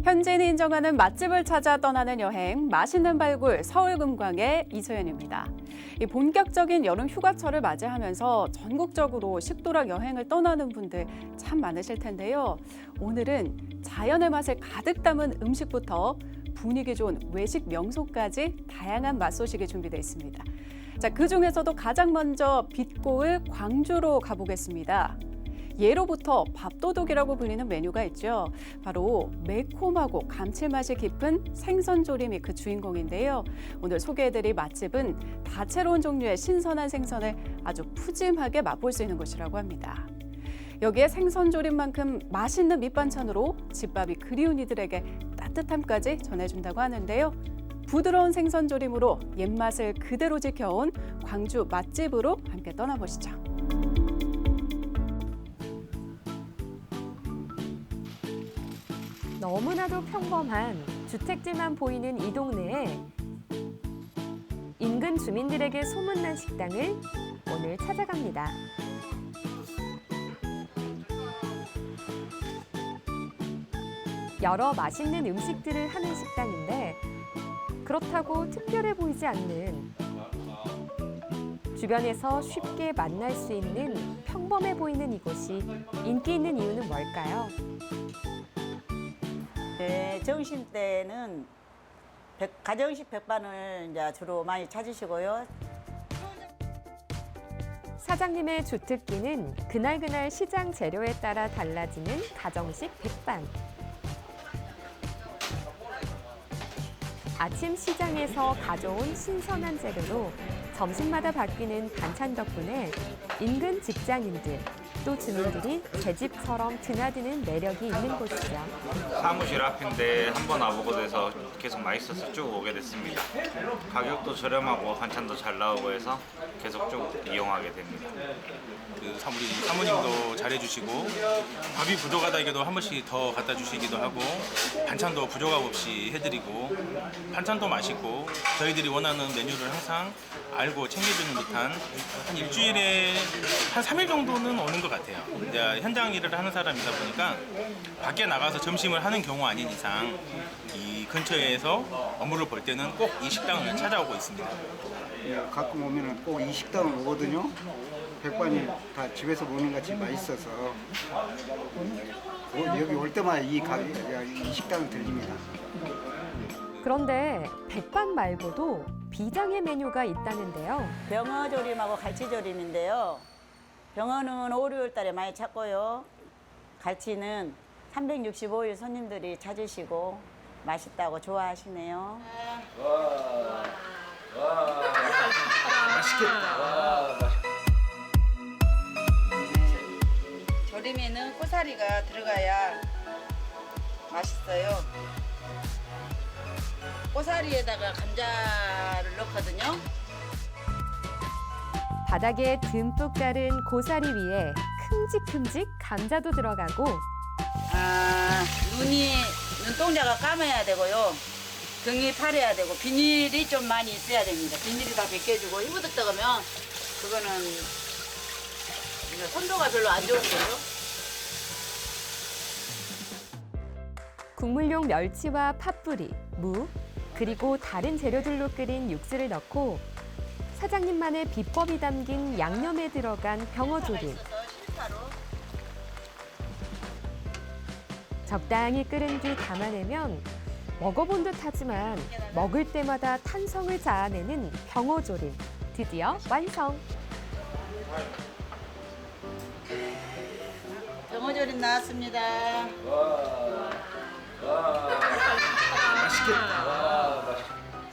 현지인이 인정하는 맛집을 찾아 떠나는 여행, 맛있는 발굴 서울 금광의 이소연입니다. 이 본격적인 여름 휴가철을 맞이하면서 전국적으로 식도락 여행을 떠나는 분들 참 많으실 텐데요. 오늘은 자연의 맛을 가득 담은 음식부터 분위기 좋은 외식 명소까지 다양한 맛소식이 준비되어 있습니다. 자, 그중에서도 가장 먼저 빛고을 광주로 가보겠습니다. 예로부터 밥도둑이라고 불리는 메뉴가 있죠. 바로 매콤하고 감칠맛이 깊은 생선조림이 그 주인공인데요. 오늘 소개해드릴 맛집은 다채로운 종류의 신선한 생선을 아주 푸짐하게 맛볼 수 있는 곳이라고 합니다. 여기에 생선조림만큼 맛있는 밑반찬으로 집밥이 그리운 이들에게 따뜻함까지 전해준다고 하는데요. 부드러운 생선조림으로 옛맛을 그대로 지켜온 광주 맛집으로 함께 떠나보시죠. 너무나도 평범한 주택지만 보이는 이 동네에 인근 주민들에게 소문난 식당을 오늘 찾아갑니다. 여러 맛있는 음식들을 하는 식당인데 그렇다고 특별해 보이지 않는, 주변에서 쉽게 만날 수 있는 평범해 보이는 이곳이 인기 있는 이유는 뭘까요? 네, 정신 때는 가정식 백반을 이제 주로 많이 찾으시고요. 사장님의 주특기는 그날그날 시장 재료에 따라 달라지는 가정식 백반. 아침 시장에서 가져온 신선한 재료로 점심마다 바뀌는 반찬 덕분에 인근 직장인들, 또 주민들이 제 집처럼 드나드는 매력이 있는 곳이죠. 사무실 앞인데 한번 와보고 돼서 계속 맛있어서 쭉 오게 됐습니다. 가격도 저렴하고 반찬도 잘 나오고 해서 계속 쭉 이용하게 됩니다. 우리 사모님도 잘해주시고 밥이 부족하다기도 한 번씩 더 갖다 주시기도 하고 반찬도 부족함 없이 해드리고 반찬도 맛있고 저희들이 원하는 메뉴를 항상 알고 챙겨주는 듯한 한 일주일에 한 3일 정도는 오는 것 같아요. 내가 현장 일을 하는 사람이다 보니까 밖에 나가서 점심을 하는 경우 아닌 이상 이 근처에서 업무를 볼 때는 꼭 이 식당을 찾아오고 있습니다. 가끔 오면 꼭 이 식당을 오거든요. 백반이 다 집에서 먹는 같이 맛있어서 여기 올 때마다 이 식당을 들립니다. 그런데 백반 말고도 비장의 메뉴가 있다는데요. 병어조림하고 갈치조림인데요. 병어는 5, 6월 달에 많이 찾고요. 갈치는 365일 손님들이 찾으시고 맛있다고 좋아하시네요. 조림에는 꼬사리가 들어가야 맛있어요. 꼬사리에다가 감자를 넣거든요. 바닥에 듬뿍 따른 고사리 위에 큼직큼직 감자도 들어가고, 눈동자가 까매야 되고요. 등이 파래야 되고 비닐이 좀 많이 있어야 됩니다. 비닐이 다 벗겨주고 희부득 뜨면 그거는 선도가 별로 안 좋은 거예요. 국물용 멸치와 팥뿌리, 무, 그리고 다른 재료들로 끓인 육수를 넣고 사장님만의 비법이 담긴 양념에 들어간 병어조림. 적당히 끓은 뒤 담아내면 먹어본 듯하지만 먹을 때마다 탄성을 자아내는 병어조림. 드디어 완성! 병어조림 나왔습니다.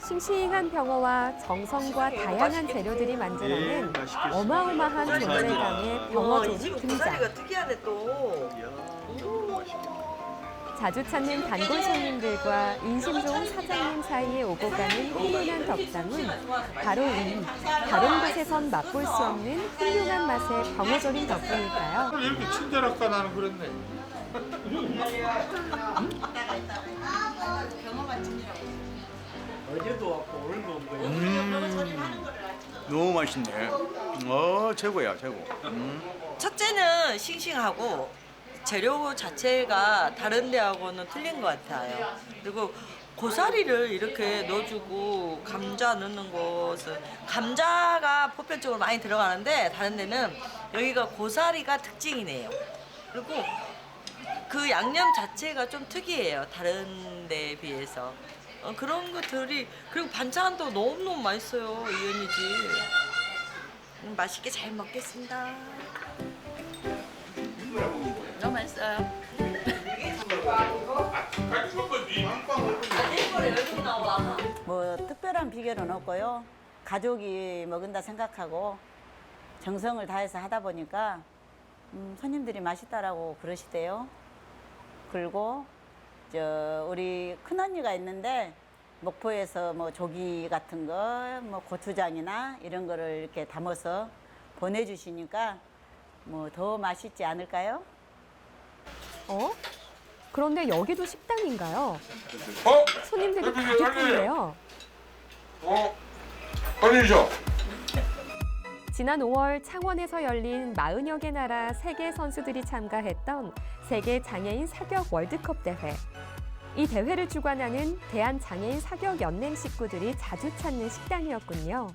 싱싱한 병어와 정성과 다양한 재료들이 만들어낸 어마어마한 존재감의 병어조림 등장. 특이하네 또. 자주 찾는 단골 손님들과 인심 좋은 사장님 사이에 오고 가는 훈훈한 덕담은 바로 이 다른 곳에선 맛볼 수 없는 훌륭한 맛의 병어조림 덕분일까요? 이렇게 친절할까 나는 그랬네. 어제도 왔고 오늘도 온 거예요. 너무 맛있네. 최고야 최고. 첫째는 싱싱하고 재료 자체가 다른 데하고는 틀린 것 같아요. 그리고 고사리를 이렇게 넣어주고 감자 넣는 것은 감자가 보편적으로 많이 들어가는데 다른 데는 여기가 고사리가 특징이네요. 그리고 그 양념 자체가 좀 특이해요. 다른 데에 비해서. 그런 것들이 그리고 반찬도 너무너무 맛있어요. 이연이지. 맛있게 잘 먹겠습니다. 너무 맛있어요. 뭐 특별한 비결은 없고요. 가족이 먹은다 생각하고 정성을 다해서 하다 보니까 손님들이 맛있다라고 그러시대요. 그리고 우리 큰언니가 있는데 목포에서 뭐 조기 같은 거, 뭐 고추장이나 이런 거를 이렇게 담아서 보내주시니까 뭐 더 맛있지 않을까요? 그런데 여기도 식당인가요? 손님들이 대표님, 가득한데요. 아니죠? 지난 5월 창원에서 열린 40여 개 나라 세계 선수들이 참가했던 세계 장애인 사격 월드컵 대회. 이 대회를 주관하는 대한장애인 사격연맹 식구들이 자주 찾는 식당이었군요.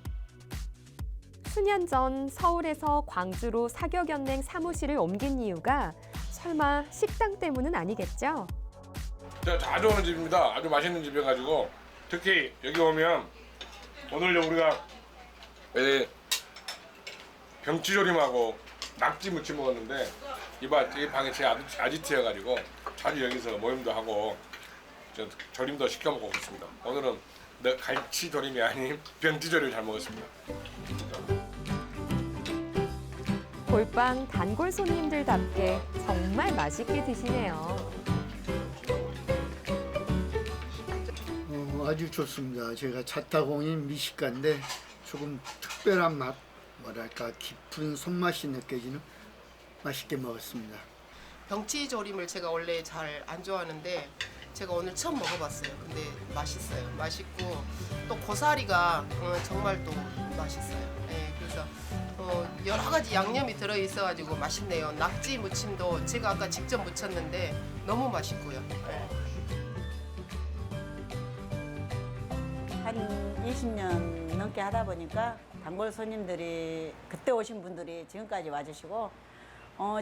수년 전 서울에서 광주로 사격연맹 사무실을 옮긴 이유가 설마 식당 때문은 아니겠죠? 제가 자주 오는 집입니다. 아주 맛있는 집이어가지고 특히 여기 오면 오늘 우리가 병치조림하고 낙지 무침 먹었는데 이 방에 제 아지트여가지고 자주 여기서 모임도 하고 조림도 시켜 먹고 있습니다. 오늘은 갈치조림이 아닌 병치조림을 잘 먹었습니다. 골방 단골 손님들답게 정말 맛있게 드시네요. 아주 좋습니다. 제가 자타공인 미식가인데 조금 특별한 맛, 뭐랄까 깊은 손맛이 느껴지는 맛있게 먹었습니다. 병치조림을 제가 원래 잘 안 좋아하는데 제가 오늘 처음 먹어봤어요. 근데 맛있어요. 맛있고 또 고사리가 정말 또 맛있어요. 네, 그래서 여러 가지 양념이 들어있어가지고 맛있네요. 낙지 무침도 제가 아까 직접 무쳤는데 너무 맛있고요. 네. 한 20년 넘게 하다 보니까 단골 손님들이 그때 오신 분들이 지금까지 와주시고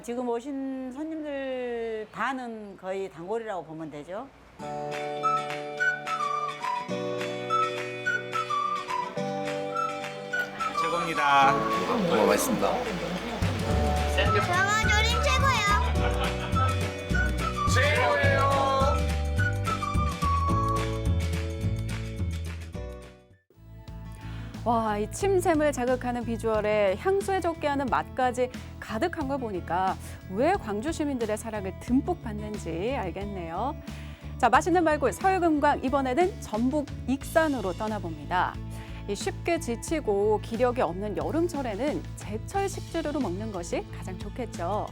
지금 오신 손님들 반은 거의 단골이라고 보면 되죠. 최고입니다. 너무 맛있습니다. 병아조림 최고예요. 최고예요. 와, 이 침샘을 자극하는 비주얼에 향수에 적게 하는 맛까지 가득한 걸 보니까 왜 광주 시민들의 사랑을 듬뿍 받는지 알겠네요. 자, 맛있는 발굴 서울금광, 이번에는 전북 익산으로 떠나봅니다. 쉽게 지치고 기력이 없는 여름철에는 제철 식재료로 먹는 것이 가장 좋겠죠.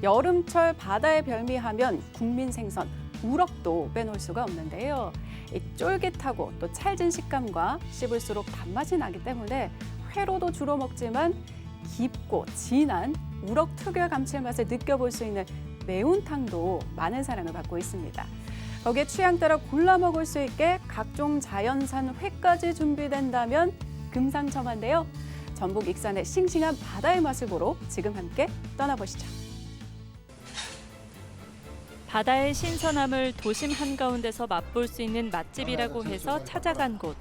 여름철 바다의 별미하면 국민 생선 우럭도 빼놓을 수가 없는데요. 이 쫄깃하고 또 찰진 식감과 씹을수록 단맛이 나기 때문에 회로도 주로 먹지만 깊고 진한 우럭 특유의 감칠맛을 느껴볼 수 있는 매운탕도 많은 사랑을 받고 있습니다. 거기에 취향 따라 골라 먹을 수 있게 각종 자연산 회까지 준비된다면 금상첨화인데요. 전북 익산의 싱싱한 바다의 맛을 보러 지금 함께 떠나보시죠. 바다의 신선함을 도심 한가운데서 맛볼 수 있는 맛집이라고 해서 찾아간 곳.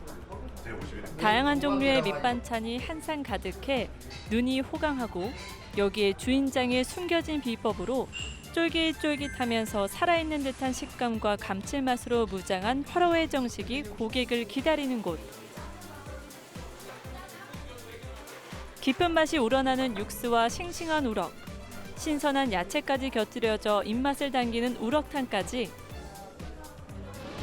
다양한 종류의 밑반찬이 한상 가득해 눈이 호강하고 여기에 주인장의 숨겨진 비법으로 쫄깃쫄깃하면서 살아있는 듯한 식감과 감칠맛으로 무장한 화로회 정식이 고객을 기다리는 곳. 깊은 맛이 우러나는 육수와 싱싱한 우럭, 신선한 야채까지 곁들여져 입맛을 당기는 우럭탕까지.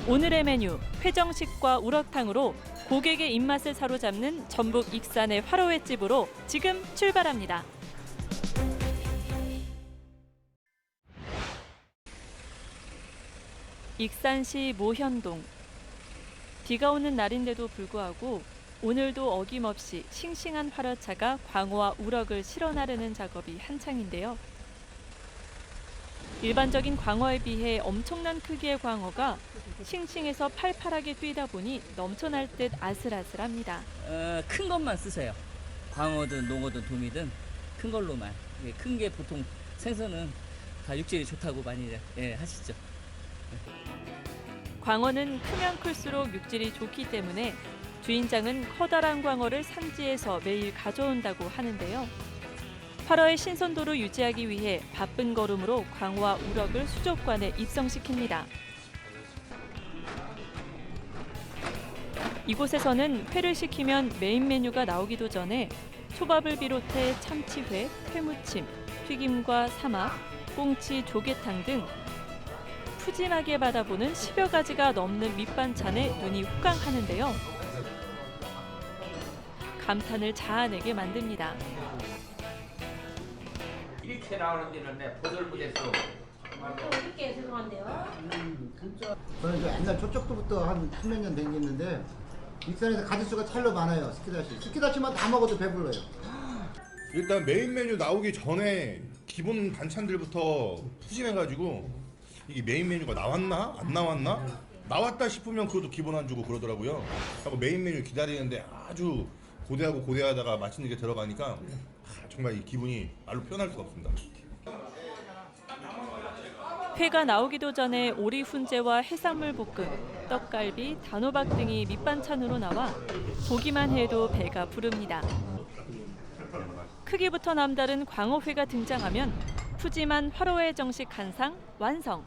오늘의 메뉴, 회정식과 우럭탕으로 고객의 입맛을 사로잡는 전북 익산의 화로회집으로 지금 출발합니다. 익산시 모현동. 비가 오는 날인데도 불구하고 오늘도 어김없이 싱싱한 화로차가 광어와 우럭을 실어 나르는 작업이 한창인데요. 일반적인 광어에 비해 엄청난 크기의 광어가 싱싱해서 팔팔하게 뛰다 보니 넘쳐날 듯 아슬아슬합니다. 큰 것만 쓰세요. 광어든 농어든 도미든 큰 걸로만. 큰 게 보통 생선은 다 육질이 좋다고 많이 하시죠. 광어는 크면 클수록 육질이 좋기 때문에 주인장은 커다란 광어를 산지에서 매일 가져온다고 하는데요. 8호의 신선도를 유지하기 위해 바쁜 걸음으로 광어와 우럭을 수족관에 입성시킵니다. 이곳에서는 회를 시키면 메인 메뉴가 나오기도 전에 초밥을 비롯해 참치회, 회무침, 튀김과 삼합, 꽁치, 조개탕 등 푸짐하게 받아보는 10여 가지가 넘는 밑반찬에 눈이 호강하는데요. 감탄을 자아내게 만듭니다. 이렇게 나오는 데는 내 보들보들해서 어떻게 죄송한데요? 저는 옛날 저쪽부터 한 10몇 년 댕겼는데 익산에서 가짓수가 찰로 많아요. 스키다시만 다 먹어도 배불러요. 일단 메인 메뉴 나오기 전에 기본 반찬들부터 푸짐해가지고 이게 메인 메뉴가 나왔나? 안 나왔나? 나왔다 싶으면 그것도 기본 안 주고 그러더라고요. 하고 메인 메뉴 기다리는데 아주 고대하고 고대하다가 맛있는 게 들어가니까 정말 이 기분이 말로 표현할 수가 없습니다. 회가 나오기도 전에 오리 훈제와 해산물 볶음, 떡갈비, 단호박 등이 밑반찬으로 나와 보기만 해도 배가 부릅니다. 크기부터 남다른 광어회가 등장하면 푸짐한 화로회 정식 한상 완성.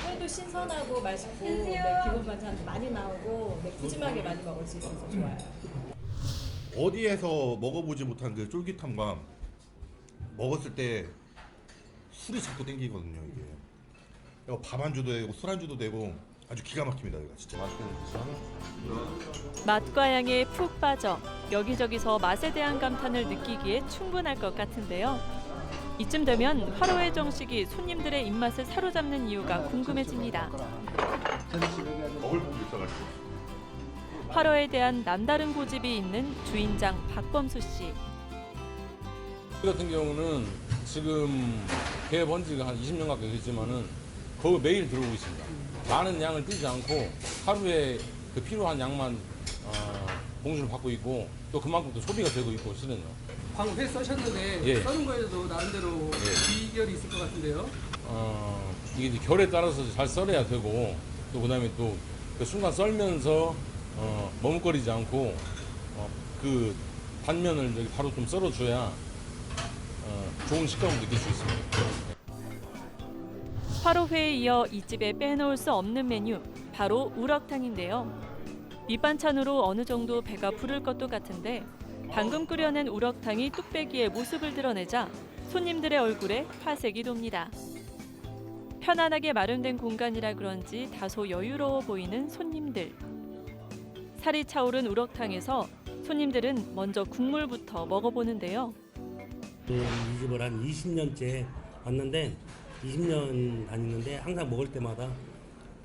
회도 신선하고 맛있고 기본 반찬 많이 나오고 푸짐하게 많이 먹을 수 있어서 좋아요. 어디에서 먹어보지 못한 그 쫄깃함과 먹었을 때 술이 자꾸 땡기거든요. 이게 밥 안주도 되고 술 안주도 되고 아주 기가 막힙니다. 이거 진짜 맛과 향에 푹 빠져 여기저기서 맛에 대한 감탄을 느끼기에 충분할 것 같은데요. 이쯤 되면 화로회 정식이 손님들의 입맛을 사로잡는 이유가 궁금해집니다. 먹을 부분이 있어가지고. 화로에 대한 남다른 고집이 있는 주인장 박범수 씨. 저 같은 경우는 지금 개업한 지가 한 20년 가까이 됐지만은 거의 매일 들어오고 있습니다. 많은 양을 뜨지 않고 하루에 그 필요한 양만 봉주를 받고 있고 또 그만큼 또 소비가 되고 있고 실은요. 광회 써셨는데 써는 거에도 나름대로 비결이 있을 것 같은데요. 이게 이제 결에 따라서 잘 썰어야 되고 또 그다음에 또 그 순간 썰면서 머뭇거리지 않고 그 단면을 여기 바로 좀 썰어줘야 좋은 식감을 느낄 수 있습니다. 화로회에 이어 이 집에 빼놓을 수 없는 메뉴 바로 우럭탕인데요. 밑반찬으로 어느 정도 배가 부를 것도 같은데 방금 끓여낸 우럭탕이 뚝배기의 모습을 드러내자 손님들의 얼굴에 화색이 돕니다. 편안하게 마련된 공간이라 그런지 다소 여유로워 보이는 손님들. 살이 차오른 우럭탕에서 손님들은 먼저 국물부터 먹어보는데요. 이 집을 한 20년째 왔는데 20년 다니는데 항상 먹을 때마다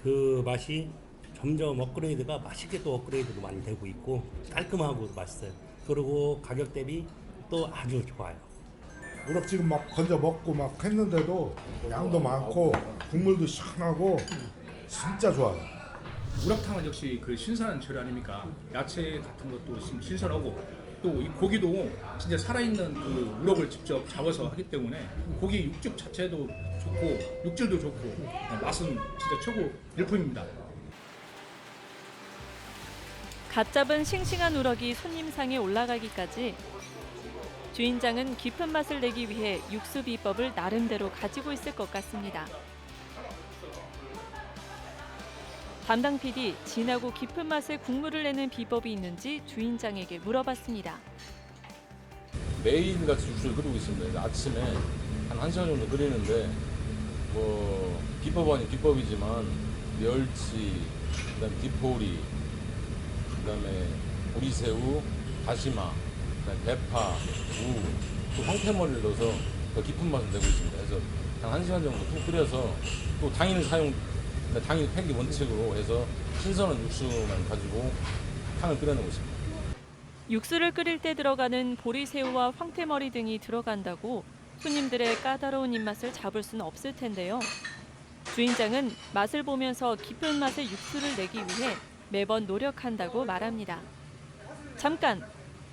그 맛이 점점 업그레이드가 맛있게 또 업그레이드도 많이 되고 있고 깔끔하고 맛있어요. 그리고 가격 대비 또 아주 좋아요. 우럭 지금 막 건져 먹고 막 했는데도 양도 많고 국물도 시원하고 진짜 좋아요. 우럭탕은 역시 그 신선한 재료 아닙니까? 야채 같은 것도 신선하고 또 이 고기도 진짜 살아있는 그 우럭을 직접 잡아서 하기 때문에 고기 육즙 자체도 좋고 육질도 좋고 맛은 진짜 최고 일품입니다. 갓 잡은 싱싱한 우럭이 손님상에 올라가기까지 주인장은 깊은 맛을 내기 위해 육수 비법을 나름대로 가지고 있을 것 같습니다. 담당 PD, 진하고 깊은 맛의 국물을 내는 비법이 있는지 주인장에게 물어봤습니다. 매일같이 육수를 끓이고 있습니다. 아침에 한 1시간 정도 끓이는데 뭐 비법 아닌 비법이지만 멸치, 그다음에 디포리, 그다음에 오리새우, 다시마, 그다음에 대파, 무, 또 황태머리를 넣어서 더 깊은 맛을 내고 있습니다. 그래서 한 1시간 정도 푹 끓여서 또 당일 폐기 원칙으로 해서 신선한 육수만 가지고 탕을 끓여내고 있습니다. 육수를 끓일 때 들어가는 보리새우와 황태머리 등이 들어간다고 손님들의 까다로운 입맛을 잡을 수는 없을 텐데요. 주인장은 맛을 보면서 깊은 맛의 육수를 내기 위해 매번 노력한다고 말합니다. 잠깐!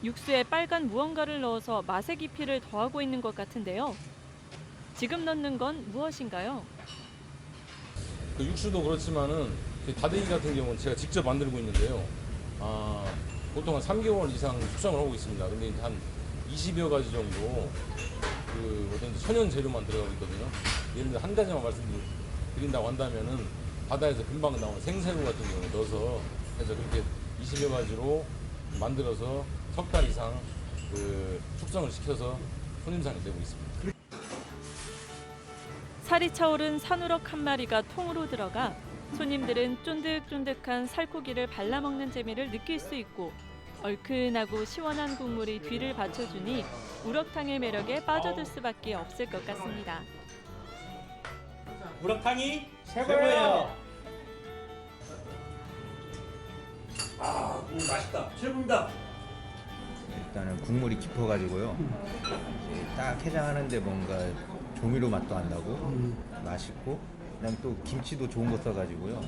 육수에 빨간 무언가를 넣어서 맛의 깊이를 더하고 있는 것 같은데요. 지금 넣는 건 무엇인가요? 그 육수도 그렇지만은 다대기 같은 경우는 제가 직접 만들고 있는데요. 보통 한 3개월 이상 숙성을 하고 있습니다. 근데 이제 한 20여 가지 정도 그 어떤 천연 재료만 들어가고 있거든요. 예를 들어 한 가지만 말씀드린다고 한다면은 바다에서 금방 나온 생새우 같은 경우 넣어서 해서 그렇게 20여 가지로 만들어서 석 달 이상 그 숙성을 시켜서 손님상에 내고 있습니다. 살이 차오른 산우럭 한 마리가 통으로 들어가 손님들은 쫀득쫀득한 살코기를 발라먹는 재미를 느낄 수 있고 얼큰하고 시원한 국물이 뒤를 받쳐주니 우럭탕의 매력에 빠져들 수밖에 없을 것 같습니다. 우럭탕이 최고예요. 맛있다. 최고입니다. 일단은 국물이 깊어가지고요. 이제 딱 해장하는데 뭔가 조미료 맛도 안 나고 맛있고, 그다음에 또 김치도 좋은 거 써가지고요.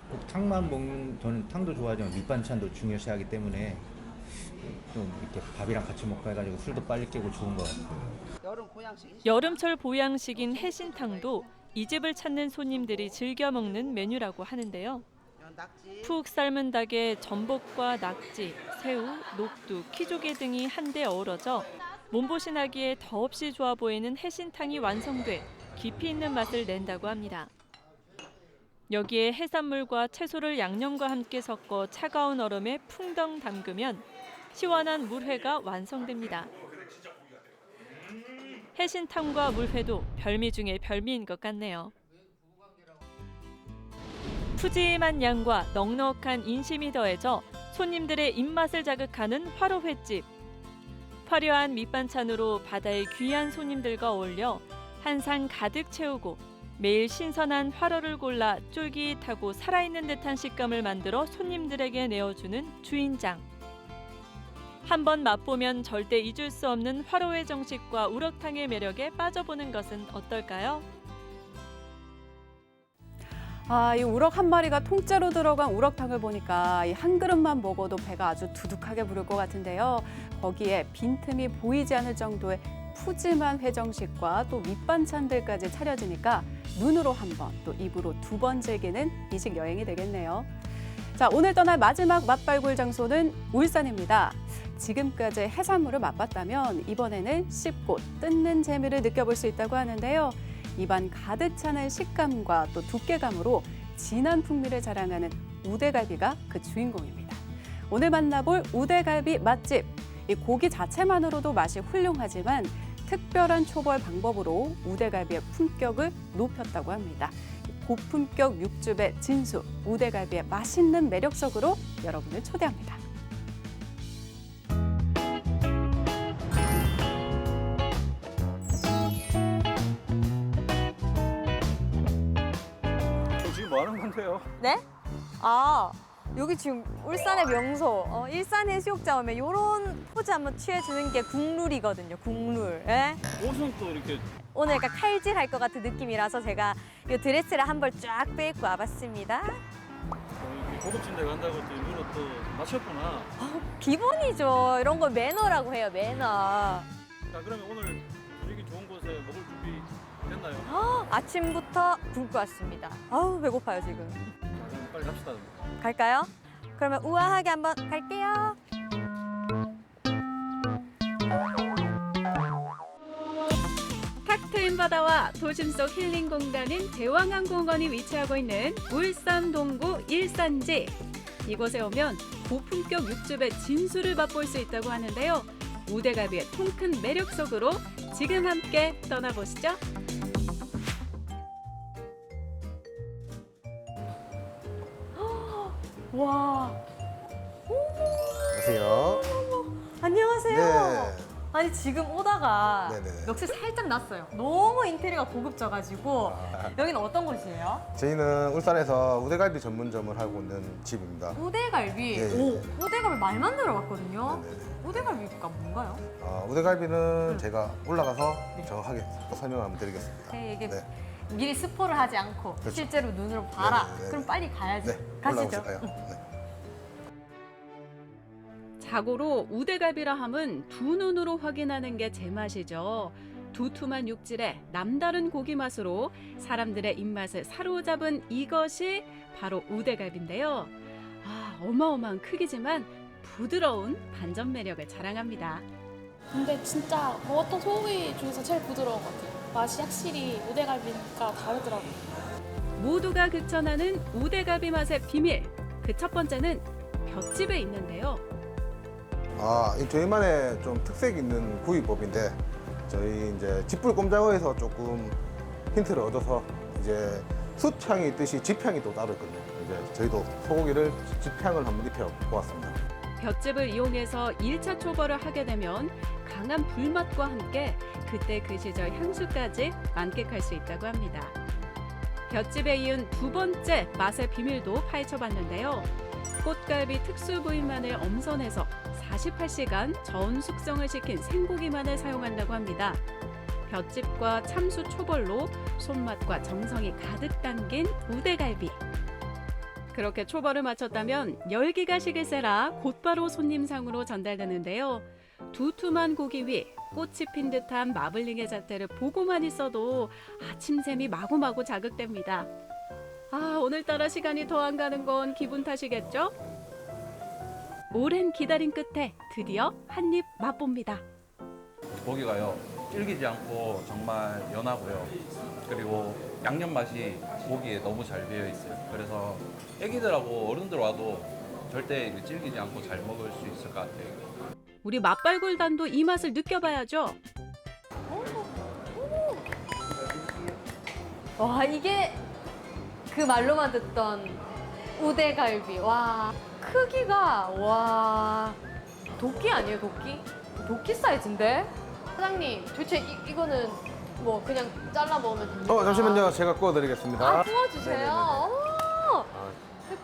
꼭 탕만 먹는, 저는 탕도 좋아하지만 밑반찬도 중요시하기 때문에 좀 이렇게 밥이랑 같이 먹고 해가지고 술도 빨리 깨고 좋은 것 같아요. 여름철 보양식인 해신탕도 이 집을 찾는 손님들이 즐겨 먹는 메뉴라고 하는데요. 푹 삶은 닭에 전복과 낙지, 새우, 녹두, 키조개 등이 한데 어우러져 몸보신하기에 더없이 좋아 보이는 해신탕이 완성돼 깊이 있는 맛을 낸다고 합니다. 여기에 해산물과 채소를 양념과 함께 섞어 차가운 얼음에 풍덩 담그면 시원한 물회가 완성됩니다. 해신탕과 물회도 별미 중에 별미인 것 같네요. 푸짐한 양과 넉넉한 인심이 더해져 손님들의 입맛을 자극하는 화로횟집. 화려한 밑반찬으로 바다의 귀한 손님들과 어울려 한 상 가득 채우고 매일 신선한 화로를 골라 쫄깃하고 살아있는 듯한 식감을 만들어 손님들에게 내어주는 주인장. 한번 맛보면 절대 잊을 수 없는 화로회 정식과 우럭탕의 매력에 빠져보는 것은 어떨까요? 이 우럭 한 마리가 통째로 들어간 우럭탕을 보니까 이 한 그릇만 먹어도 배가 아주 두둑하게 부를 것 같은데요. 거기에 빈틈이 보이지 않을 정도의 푸짐한 회정식과 또 밑반찬들까지 차려지니까 눈으로 한 번, 또 입으로 두 번 즐기는 이식 여행이 되겠네요. 자, 오늘 떠날 마지막 맛발굴 장소는 울산입니다. 지금까지 해산물을 맛봤다면 이번에는 씹고 뜯는 재미를 느껴볼 수 있다고 하는데요. 입안 가득 차는 식감과 또 두께감으로 진한 풍미를 자랑하는 우대갈비가 그 주인공입니다. 오늘 만나볼 우대갈비 맛집. 이 고기 자체만으로도 맛이 훌륭하지만 특별한 초벌 방법으로 우대갈비의 품격을 높였다고 합니다. 고품격 육즙의 진수, 우대갈비의 맛있는 매력 속으로 여러분을 초대합니다. 지금 뭐 하는 건데요? 네? 여기 지금 울산의 명소, 일산해수욕장 오면 이런 포즈 한번 취해주는 게 국룰이거든요, 국룰. 예? 옷은 또 이렇게 오늘 약간 칼질할 것 같은 느낌이라서 제가 이 드레스를 한 벌 쫙 빼입고 와봤습니다. 이렇게 고급진 데 간다고 또 일부러 또 맞췄구나. 기본이죠. 이런 거 매너라고 해요, 매너. 자, 그러면 오늘 분위기 좋은 곳에 먹을 준비 됐나요? 아침부터 굶고 왔습니다. 아우, 배고파요, 지금. 자, 그럼 빨리 갑시다. 갈까요? 그러면 우아하게 한번 갈게요. 탁 트인 바다와 도심 속 힐링 공간인 대왕항공원이 위치하고 있는 울산 동구 일산지. 이곳에 오면 고품격 육즙의 진수를 맛볼 수 있다고 하는데요. 우대갈비의 통큰 매력 속으로 지금 함께 떠나보시죠. 와. 안녕하세요. 안녕하세요. 네. 아니 지금 오다가 네네. 멱살 살짝 났어요. 너무 인테리어가 고급져가지고 여기는 어떤 곳이에요? 저희는 울산에서 우대갈비 전문점을 하고 있는 집입니다. 우대갈비. 예, 예. 오, 우대갈비 많이 만들어봤거든요. 우대갈비가 뭔가요? 우대갈비는 제가 올라가서 정확하게 설명을 한번 드리겠습니다. 네, 이게 네. 미리 스포를 하지 않고 그렇죠. 실제로 눈으로 봐라. 네네네. 그럼 빨리 가야지. 네, 가시죠. 올라오실까요? 네. 자고로 우대갈비라 함은 두 눈으로 확인하는 게 제맛이죠. 두툼한 육질에 남다른 고기 맛으로 사람들의 입맛을 사로잡은 이것이 바로 우대갈비인데요. 어마어마한 크기지만 부드러운 반전 매력을 자랑합니다. 근데 진짜 먹었던 소고기 중에서 제일 부드러운 것 같아요. 맛이 확실히 우대갈비니까 다르더라고요. 모두가 극찬하는 우대갈비 맛의 비밀. 그 첫 번째는 볏짚에 있는데요. 저희만의 좀 특색 있는 구이법인데 저희 이제 집불 꼼장어에서 조금 힌트를 얻어서 이제 숯향이 있듯이 집향이 또 따로 있거든요. 이제 저희도 소고기를 집향을 한번 입혀 보았습니다. 볏짚을 이용해서 1차 초벌을 하게 되면 강한 불맛과 함께 그때 그 시절 향수까지 만끽할 수 있다고 합니다. 볏짚에 이은 두 번째 맛의 비밀도 파헤쳐봤는데요. 꽃갈비 특수 부위만을 엄선해서 48시간 저온 숙성을 시킨 생고기만을 사용한다고 합니다. 볏짚과 참수 초벌로 손맛과 정성이 가득 담긴 우대갈비. 그렇게 초벌을 마쳤다면 열기가 식을 새라 곧바로 손님상으로 전달되는데요. 두툼한 고기 위 꽃이 핀 듯한 마블링의 자태를 보고만 있어도 침샘이 마구마구 자극됩니다. 오늘따라 시간이 더 안 가는 건 기분 탓이겠죠? 오랜 기다림 끝에 드디어 한 입 맛봅니다. 고기가요 질기지 않고 정말 연하고요. 그리고 양념 맛이 고기에 너무 잘 배어 있어요. 그래서 애기들하고 어른들 와도 절대 질기지 않고 잘 먹을 수 있을 것 같아요. 우리 맛발굴단도 이 맛을 느껴봐야죠. 와, 이게 그 말로만 듣던 우대갈비. 와, 크기가 와 도끼 아니에요, 도끼? 도끼 사이즈인데? 사장님, 도대체 이거는 뭐 그냥 잘라 먹으면 됩니까? 잠시만요. 제가 구워드리겠습니다. 구워주세요.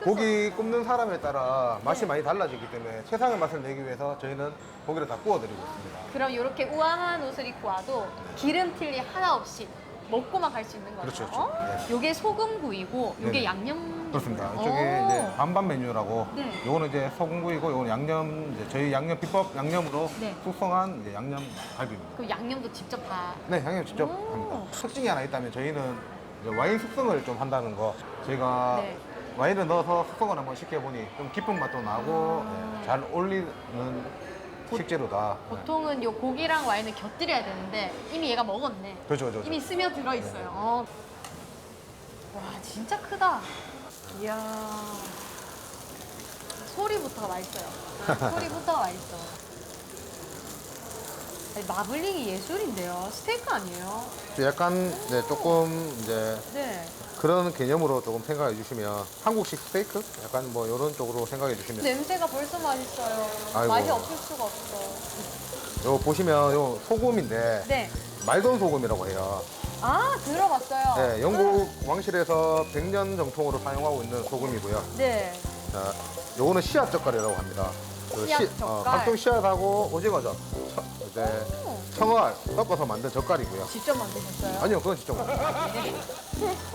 고기 굽는 사람에 따라 맛이 많이 달라지기 때문에 최상의 맛을 내기 위해서 저희는 고기를 다 구워드리고 있습니다. 그럼 이렇게 우아한 옷을 입고 와도 기름 틸리 하나 없이 먹고만 갈 수 있는 거죠? 그렇죠. 그렇죠. 네. 요게 소금구이고 요게 네네. 양념. 그렇습니다. 이쪽에 이제 반반 메뉴라고 네. 요거는 이제 소금구이고 요거는 양념 이제 저희 양념 비법 양념으로 네. 숙성한 이제 양념 갈비입니다. 그럼 양념도 직접 다. 네, 양념 직접 합니다. 특징이 하나 있다면 저희는 이제 와인 숙성을 좀 한다는 거. 저희가 네. 와인을 넣어서 숙성을 한번 시켜보니 좀 깊은 맛도 나고 잘 어울리는 식재료다. 보통은 요 고기랑 와인을 곁들여야 되는데 이미 얘가 먹었네. 그렇죠, 그렇죠. 이미 스며들어 있어요. 와, 진짜 크다. 이야. 소리부터가 맛있어요. 소리부터가 맛있어. 아니, 마블링이 예술인데요. 스테이크 아니에요? 약간 조금 이제 네. 그런 개념으로 조금 생각해 주시면 한국식 스테이크? 약간 뭐 이런 쪽으로 생각해 주시면 냄새가 벌써 맛있어요. 아이고. 맛이 없을 수가 없어. 요 보시면 요 소금인데 네. 말돈 소금이라고 해요. 아, 들어봤어요. 네, 영국 왕실에서 100년 정통으로 사용하고 있는 소금이고요. 네. 자, 요거는 씨앗 젓갈이라고 합니다. 씨앗 젓갈. 각종 씨앗하고 오징어젓, 이제 청어알 섞어서 만든 젓갈이고요. 직접 만드셨어요? 아니요, 그건 직접 만들어요.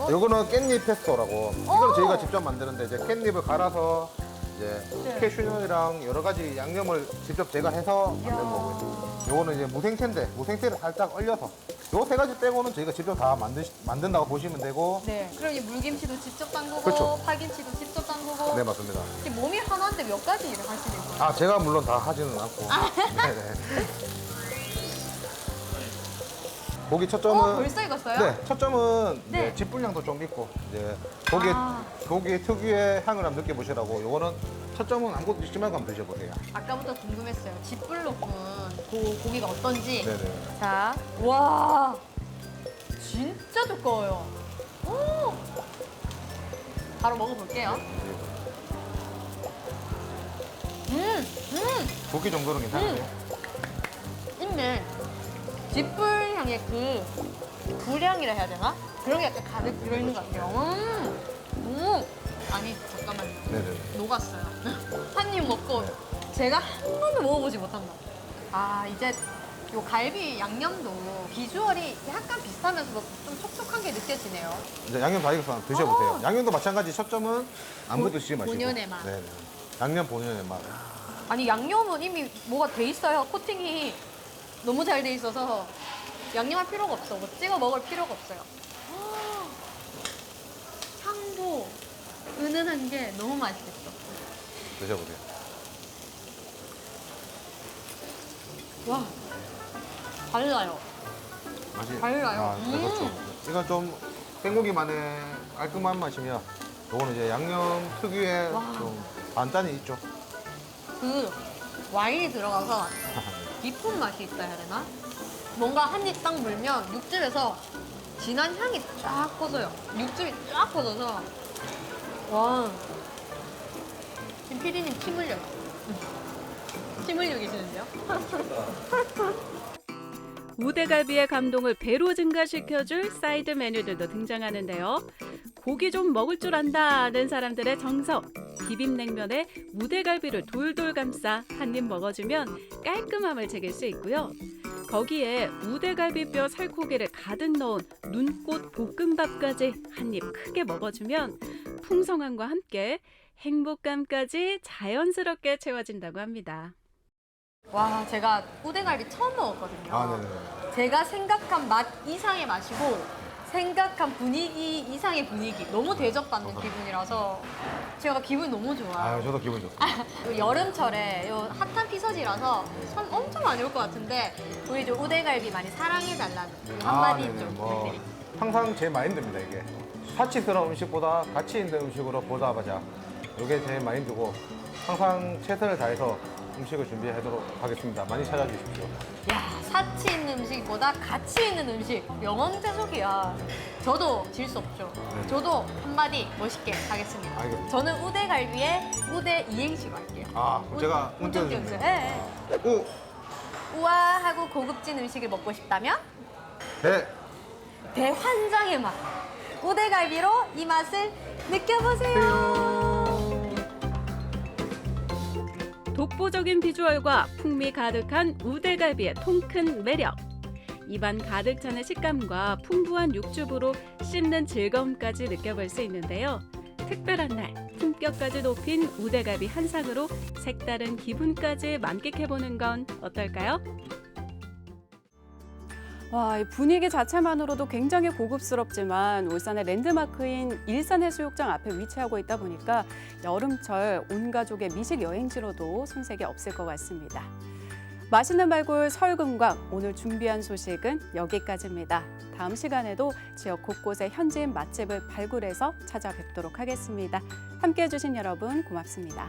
요거는 깻잎 페스토라고. 이건 저희가 직접 만드는데 이제 깻잎을 갈아서 이제 네. 캐슈넛이랑 여러 가지 양념을 직접 제가 해서 만든 거고요. 요거는 이제 무생채인데 무생채를 살짝 얼려서 요 세 가지 빼고는 저희가 직접 다 만든다고 보시면 되고. 네. 그럼 이 물김치도 직접 담그고 그렇죠. 파김치도 직접 담그고. 네, 맞습니다. 이게 몸이 하나인데 몇 가지 일을 하시는 거예요? 제가 물론 다 하지는 않고. 네네. 고기 첫 점은 벌써 익었어요? 네, 첫 점은 네. 이제 집불량도 좀 있고 이제 고기 특유의 향을 한번 느껴보시라고. 요거는 첫 점은 아무것도 넣지 말고 한번 드셔보세요. 아까부터 궁금했어요. 집불로 구운 고기가 어떤지. 네네. 자, 와, 진짜 두꺼워요. 오! 바로 먹어볼게요. 고기 정도는 괜찮으세요? 이 안에 쥐뿔 향의 그 불향이라 해야 되나? 그런 게 약간 가득 들어있는 것 같아요. 아니 잠깐만요. 네네. 녹았어요. 한 입 먹고 제가 한 번도 먹어보지 못한 맛. 아 이제 요 갈비 양념도 비주얼이 약간 비슷하면서도 좀 촉촉한 게 느껴지네요. 이제 양념 다 익어서 한번 드셔보세요. 양념도 마찬가지. 첫 점은 아무것도 드시지 마시고. 본연의 맛. 네네. 양념 본연의 맛. 아니 양념은 이미 뭐가 돼 있어요. 코팅이 너무 잘 돼 있어서 양념할 필요가 없어. 뭐 찍어 먹을 필요가 없어요. 향도 은은한 게 너무 맛있겠어. 드셔보세요. 와 달라요. 맛이 달라요. 아, 그렇죠. 이건 좀 생고기만의 깔끔한 맛이며, 요거는 이제 양념 특유의 와. 좀 반짠이 있죠. 그 와인이 들어가서 깊은 맛이 있다 해야 되나? 뭔가 한 입 딱 물면 육즙에서 진한 향이 쫙 퍼져요. 육즙이 쫙 퍼져서 와. 지금 PD님 침 흘려요. 침 흘리고 계시는데요? 우대갈비의 감동을 배로 증가시켜줄 사이드 메뉴들도 등장하는데요. 고기 좀 먹을 줄 안다는 사람들의 정석. 비빔냉면에 우대갈비를 돌돌 감싸 한 입 먹어주면 깔끔함을 즐길 수 있고요. 거기에 우대갈비뼈 살코기를 가득 넣은 눈꽃 볶음밥까지 한 입 크게 먹어주면 풍성함과 함께 행복감까지 자연스럽게 채워진다고 합니다. 와, 제가 우대갈비 처음 먹었거든요. 아, 네네. 제가 생각한 맛 이상의 맛이고 생각한 분위기 이상의 분위기. 너무 대접받는 기분이라서 제가 기분이 너무 좋아요. 아, 저도 기분 좋습니다. 요 여름철에 요 핫한 피서지라서 손 엄청 많이 올 것 같은데 우리 좀 우대갈비 많이 사랑해달라는 한마디 네네. 좀 뭐 부탁드릴게요. 항상 제 마인드입니다, 이게. 사치스러운 음식보다 가치 있는 음식으로 보답하자. 이게 제 마인드고, 항상 최선을 다해서 음식을 준비하도록 하겠습니다. 많이 찾아주십시오. 야, 사치 있는 음식보다 가치 있는 음식. 명언대속이야. 저도 질 수 없죠. 네. 저도 한마디 멋있게 하겠습니다. 알겠습니다. 저는 우대갈비에 우대 이행시로 할게요. 아, 제가 운전 운전 예, 예. 우아하고 고급진 음식을 먹고 싶다면 대환장의 맛. 우대갈비로 이 맛을 느껴보세요. 독보적인 비주얼과 풍미 가득한 우대갈비의 통큰 매력. 입안 가득 차는 식감과 풍부한 육즙으로 씹는 즐거움까지 느껴볼 수 있는데요. 특별한 날 품격까지 높인 우대갈비 한 상으로 색다른 기분까지 만끽해보는 건 어떨까요? 와, 이 분위기 자체만으로도 굉장히 고급스럽지만 울산의 랜드마크인 일산해수욕장 앞에 위치하고 있다 보니까 여름철 온 가족의 미식 여행지로도 손색이 없을 것 같습니다. 맛있는 발굴 서울금광, 오늘 준비한 소식은 여기까지입니다. 다음 시간에도 지역 곳곳의 현지인 맛집을 발굴해서 찾아뵙도록 하겠습니다. 함께해 주신 여러분 고맙습니다.